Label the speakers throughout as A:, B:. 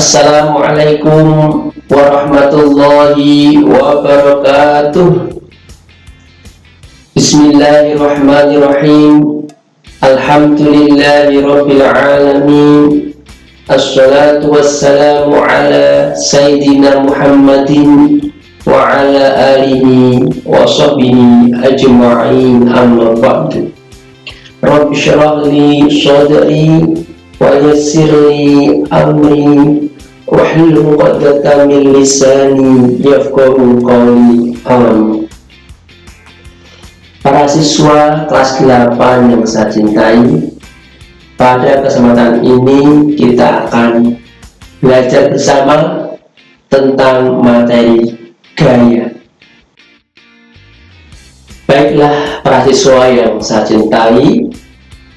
A: Assalamualaikum warahmatullahi wabarakatuh. Bismillahirrahmanirrahim. Alhamdulillahi rabbil alamin. Assalatu wassalamu ala Sayyidina Muhammadin wa ala alihi wa sahbihi ajma'in, amma ba'du. Rabbi shrah li sadri wa yassir li amri wahlul 'uqdatam min lisani yafqahu qawli. Amin. Para siswa kelas 8 yang saya cintai, pada kesempatan ini kita akan belajar bersama tentang materi gaya. Baiklah para siswa yang saya cintai,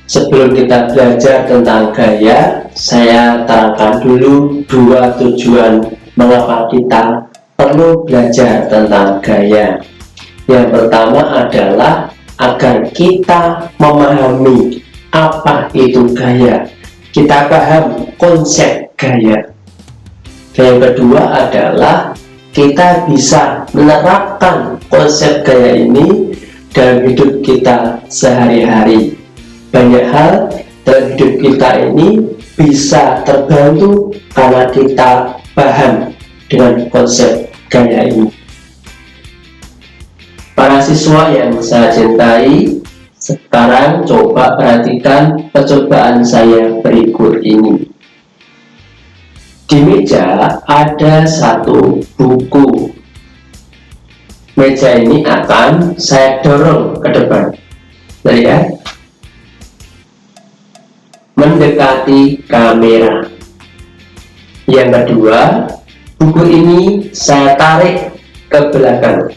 A: sebelum kita belajar tentang gaya, saya terangkan dulu dua tujuan mengapa kita perlu belajar tentang gaya. Yang pertama adalah agar kita memahami apa itu gaya, kita paham konsep gaya. Yang kedua adalah kita bisa menerapkan konsep gaya ini dalam hidup kita sehari-hari. Banyak hal dalam hidup kita ini bisa terbantu karena kita paham dengan konsep gaya ini. Para siswa yang saya cintai, sekarang coba perhatikan percobaan saya berikut ini. Di meja ada satu buku. Meja ini akan saya dorong ke depan. Lihat, mendekati kamera. Yang kedua, buku ini saya tarik ke belakang.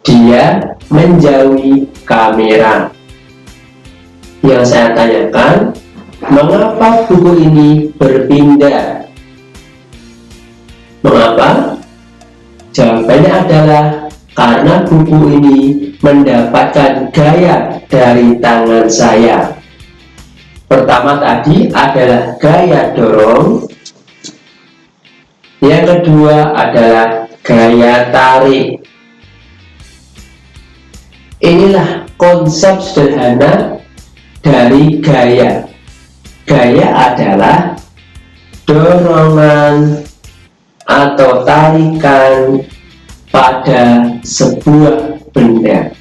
A: Dia menjauhi kamera. Yang saya tanyakan, mengapa buku ini berpindah? Mengapa? Jawabannya adalah karena buku ini mendapatkan gaya dari tangan saya. Pertama tadi adalah gaya dorong. Yang kedua adalah gaya tarik. Inilah konsep sederhana dari gaya. Gaya adalah dorongan atau tarikan pada sebuah benda.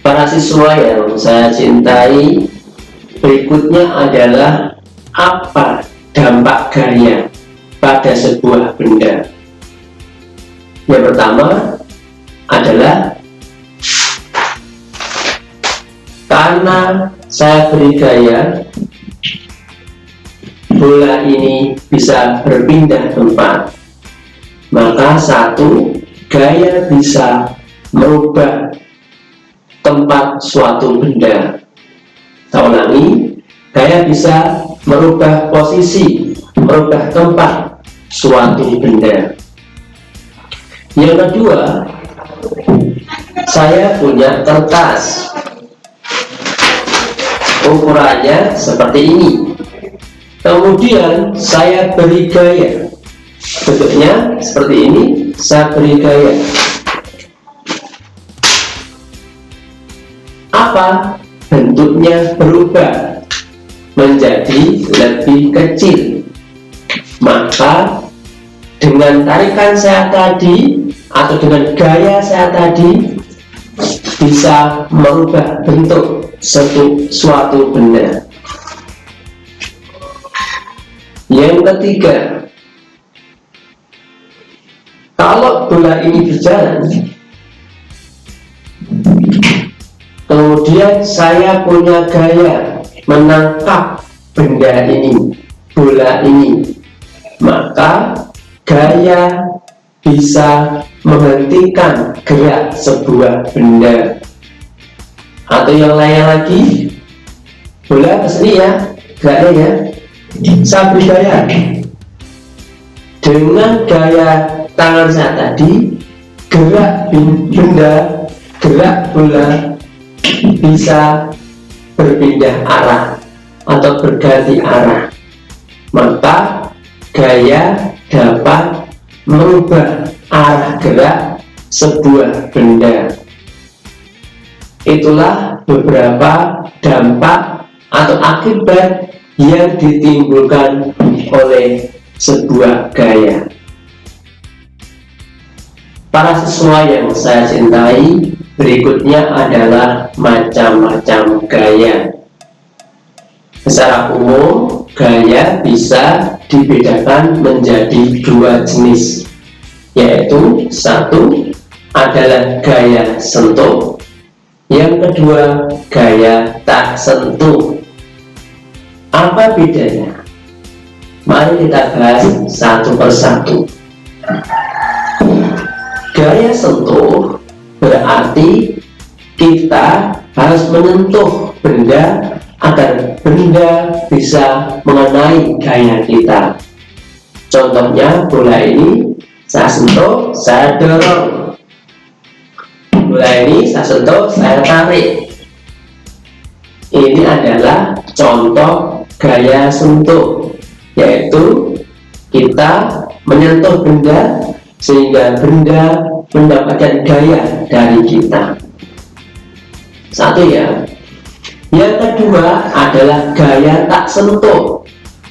A: Para siswa yang saya cintai, berikutnya adalah apa dampak gaya pada sebuah benda. Yang pertama adalah karena saya beri gaya, bola ini bisa berpindah tempat. Maka satu, gaya bisa merubah tempat suatu benda. Saya ulangi, gaya bisa merubah posisi, merubah tempat suatu benda. Yang kedua, saya punya kertas. Ukurannya seperti ini. Kemudian saya beri gaya. Bentuknya seperti ini, saya beri gaya. Apa? Bentuknya berubah menjadi lebih kecil. Maka dengan tarikan saya tadi atau dengan gaya saya tadi bisa merubah bentuk suatu benda. Yang ketiga, kalau bola ini berjalan, kemudian saya punya gaya menangkap benda ini, bola ini, maka gaya bisa menghentikan gerak sebuah benda. Atau yang lainnya lagi, bola kesini ya, geraknya ya, saya beri gaya. Dengan gaya tangan saya tadi, gerak benda, gerak bola bisa berpindah arah atau berganti arah, maka gaya dapat merubah arah gerak sebuah benda. Itulah beberapa dampak atau akibat yang ditimbulkan oleh sebuah gaya. Para siswa yang saya cintai, berikutnya adalah macam-macam gaya. Secara umum, gaya bisa dibedakan menjadi dua jenis, yaitu satu adalah gaya sentuh, yang kedua gaya tak sentuh. Apa bedanya? Mari kita bahas satu persatu. Gaya sentuh berarti kita harus menyentuh benda agar benda bisa mengenai gaya kita. Contohnya bola ini saya sentuh, saya dorong. Bola ini saya sentuh, saya tarik. Ini adalah contoh gaya sentuh, yaitu kita menyentuh benda sehingga benda mendapatkan gaya dari kita. Satu ya. Yang kedua adalah gaya tak sentuh.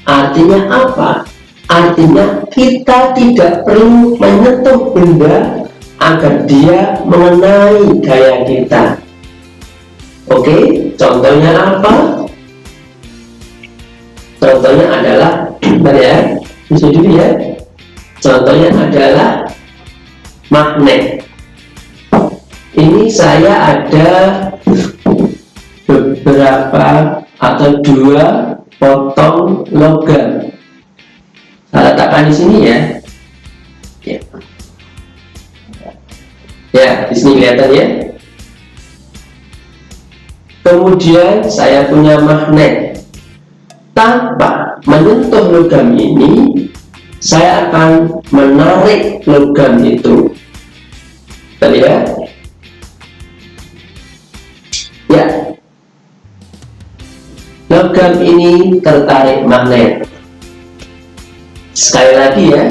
A: Artinya apa? Artinya kita tidak perlu menyentuh benda agar dia mengenai gaya kita. Oke, contohnya apa? Contohnya adalah, bentar ya, bisa dulu ya. Contohnya adalah magnet. Ini saya ada beberapa atau dua potong logam. Saya letakkan di sini ya. Ya, di sini kelihatan ya. Kemudian saya punya magnet. Tanpa menyentuh logam ini, saya akan menarik logam itu. Tadi ya. Ya. Logam ini tertarik magnet. Sekali lagi ya.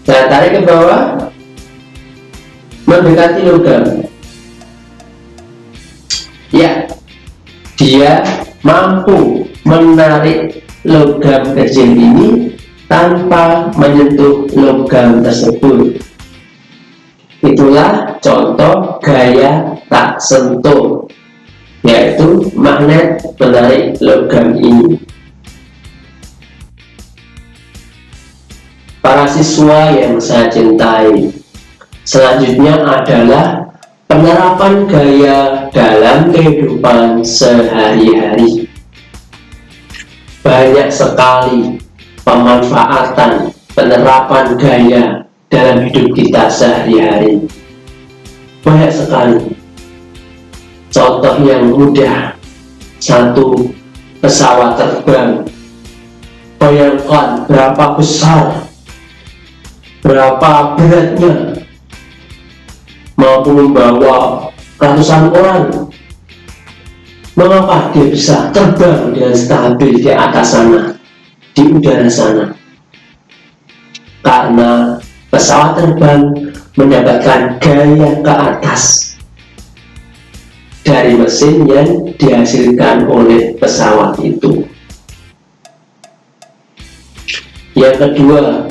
A: Saya tarik ke bawah, mendekati logam. Ya, dia mampu menarik logam kecil ini tanpa menyentuh logam tersebut. Itulah contoh gaya tak sentuh, yaitu magnet menarik logam ini. Para siswa yang saya cintai, selanjutnya adalah penerapan gaya dalam kehidupan sehari-hari. Banyak sekali pemanfaatan penerapan gaya dalam hidup kita sehari-hari. Banyak sekali. Contoh yang mudah, satu pesawat terbang. Bayangkan berapa besar, berapa beratnya, mampu membawa ratusan orang. Mengapa dia bisa terbang dengan stabil di atas sana, di udara sana? Karena pesawat terbang mendapatkan gaya ke atas dari mesin yang dihasilkan oleh pesawat itu. Yang kedua,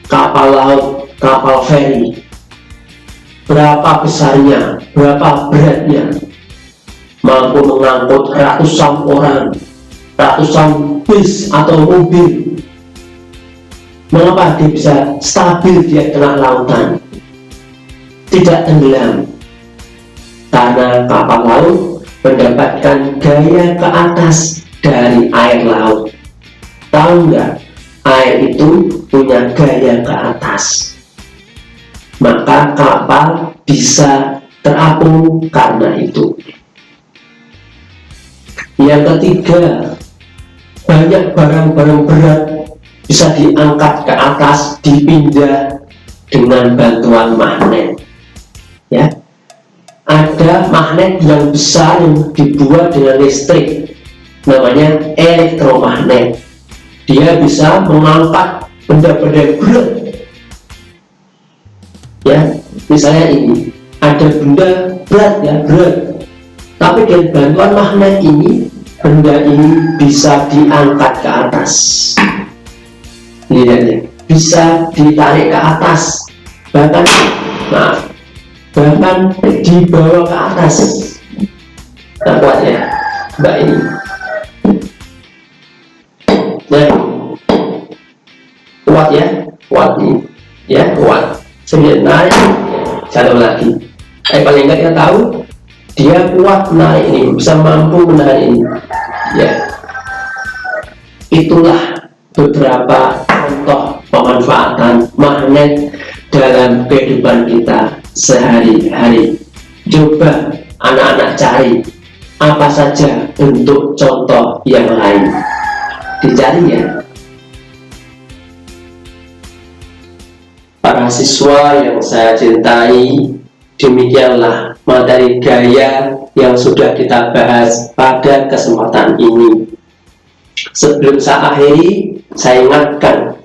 A: kapal laut, kapal feri. Berapa besarnya, berapa beratnya, mampu mengangkut ratusan orang, ratusan bis atau mobil. Mengapa dia bisa stabil di tengah lautan, tidak tenggelam? Karena kapal laut mendapatkan gaya ke atas dari air laut. Tahu nggak? Air itu punya gaya ke atas, maka kapal bisa terapung karena itu. Yang ketiga, banyak barang-barang berat bisa diangkat ke atas, dipindah dengan bantuan magnet. Ya, ada magnet yang besar yang dibuat dengan listrik. namanya elektromagnet. Dia bisa mengangkat benda-benda berat. Ya, misalnya ini ada benda berat ya, berat. Tapi dengan bantuan magnet ini, benda ini bisa diangkat ke atas. Lihat ya, bisa ditarik ke atas, bahkan dibawa ke atas. Nah, kuat ya, mbak ini. Nah, kuat ya, kuat ini, ya kuat. Sedikit narik, jatuh lagi. Paling enggak kita tahu dia kuat menarik ini, bisa mampu menarik ini. Ya, itulah beberapa contoh pemanfaatan magnet dalam kehidupan kita sehari-hari. Coba anak-anak cari apa saja bentuk contoh yang lain, dicari ya. Para siswa yang saya cintai, demikianlah materi gaya yang sudah kita bahas pada kesempatan ini. Sebelum saya akhiri, saya ingatkan,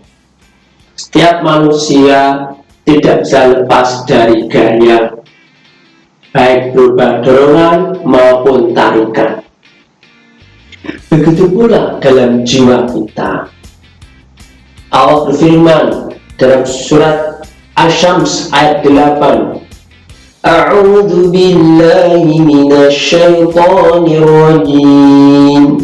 A: setiap manusia tidak bisa lepas dari gaya, baik berupa dorongan maupun tarikan. Begitu pula dalam jiwa kita. Allah berfirman dalam surat Asy-Syams ayat 8, A'udzu billahi minasyaitonir rajim.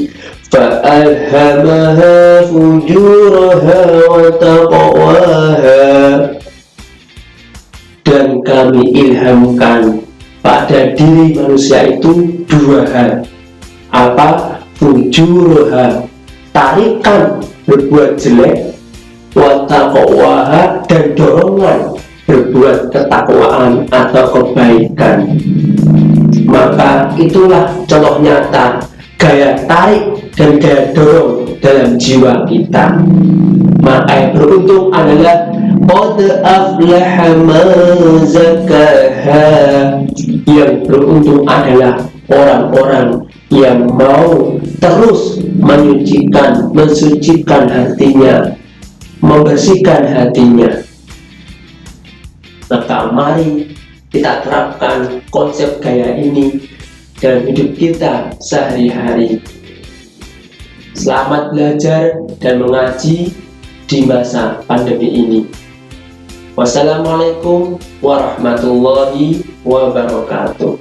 A: Fa'alhamaha fujuraha wa taqwaha. Dan kami ilhamkan pada diri manusia itu dua hal. Apa? Fujuraha, tarikan berbuat jelek, wa taqwaha, dan dorongan berbuat ketakwaan atau kebaikan. Maka itulah contoh nyata gaya tarik dan gaya dorong dalam jiwa kita. Maka yang beruntung adalah qad aflaha man zakkaha. Yang beruntung adalah orang-orang yang mau terus mensucikan hatinya, membersihkan hatinya. Maka mari kita terapkan konsep gaya ini dalam hidup kita sehari-hari. Selamat belajar dan mengaji di masa pandemi ini. Wassalamualaikum warahmatullahi wabarakatuh.